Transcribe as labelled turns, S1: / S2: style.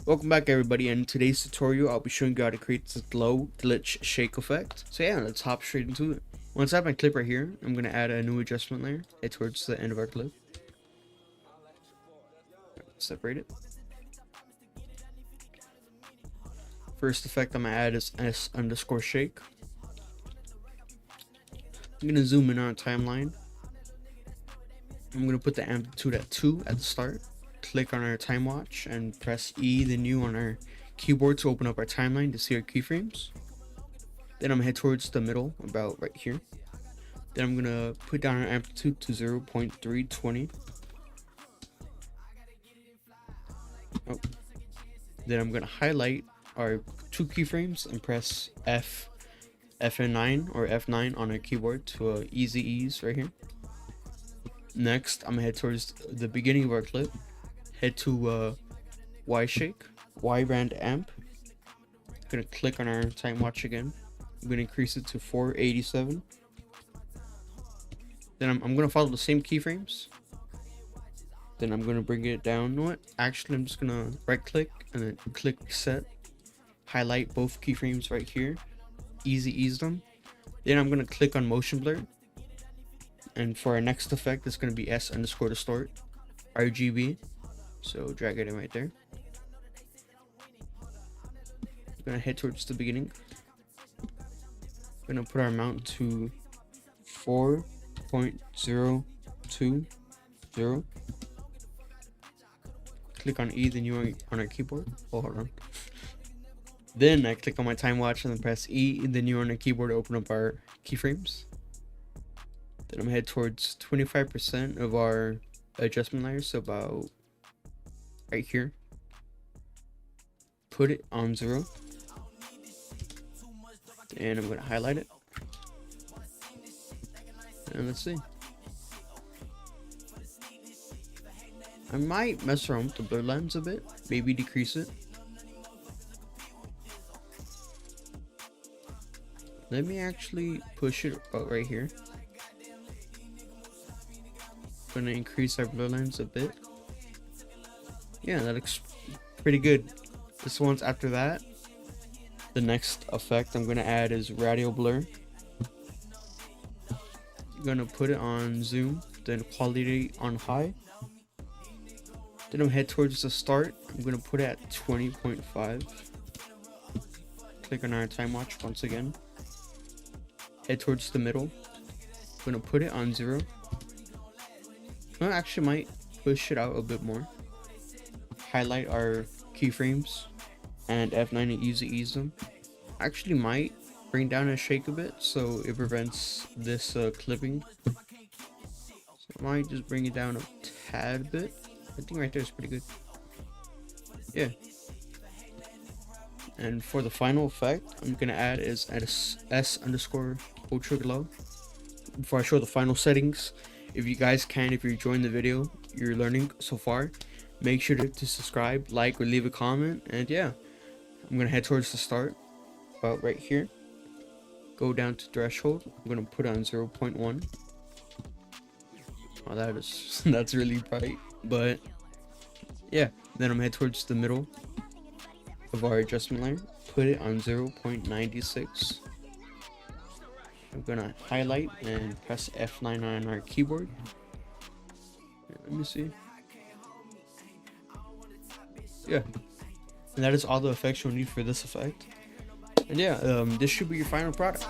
S1: Welcome back everybody. In today's tutorial I'll be showing you how to create the glow glitch shake effect. So yeah, let's hop straight into it. Once I have my clip right here, I'm going to add a new adjustment layer towards the end of our clip. Separate it. First effect I'm going to add is S_shake. I'm going to zoom in on our timeline. I'm going to put the amplitude at 2 at the start. Click on our time watch and press E then U on our keyboard to open up our timeline to see our keyframes. Then I'm gonna head towards the middle, about right here. Then I'm gonna put down our amplitude to 0.320. Then I'm gonna highlight our 2 keyframes and press F9 or F9 on our keyboard to easy ease right here. Next, I'm gonna head towards the beginning of our clip. Head to Y shake, Y band amp. I'm gonna click on our time watch again. I'm gonna increase it to 487. Then I'm gonna follow the same keyframes. Then I'm gonna bring it down. You know what? Actually, I'm just gonna right click and then click set. Highlight both keyframes right here. Easy ease them. Then I'm gonna click on motion blur. And for our next effect, it's gonna be S_distort RGB. So drag it in right there. I'm gonna head towards the beginning. I'm gonna put our amount to 4.020. Click on E then U on our keyboard. Oh, hold on. Then I click on my time watch and then press E and then U on our keyboard to open up our keyframes. Then I'm gonna head towards 25% of our adjustment layer, so about right here. Put it on 0. And I'm going to highlight it. And let's see. I might mess around with the blur lens a bit. Maybe decrease it. Let me actually push it about right here. I'm going to increase our blur lens a bit. Yeah, that looks pretty good. This one's after that. The next effect I'm going to add is radial blur. I'm going to put it on zoom, then quality on high. Then I'm head towards the start. I'm going to put it at 20.5. Click on our time watch once again. Head towards the middle. I'm going to put it on 0. I actually might push it out a bit more. Highlight our keyframes and F9 and easy ease them. Actually might bring down a shake a bit so it prevents this clipping. So I might just bring it down a tad bit. I think right there is pretty good. Yeah. And for the final effect I'm gonna add is S_ultra glow. Before I show the final settings, if you guys can, if you're enjoying the video, you're learning so far, make sure to subscribe, like, or leave a comment. And yeah, I'm gonna head towards the start, about right here. Go down to threshold. I'm gonna put on 0.1. Oh, that's really bright. But yeah, then I'm head towards the middle of our adjustment layer. Put it on 0.96. I'm gonna highlight and press F9 on our keyboard. Let me see. Yeah, and that is all the effects you'll need for this effect. And yeah, this should be your final product.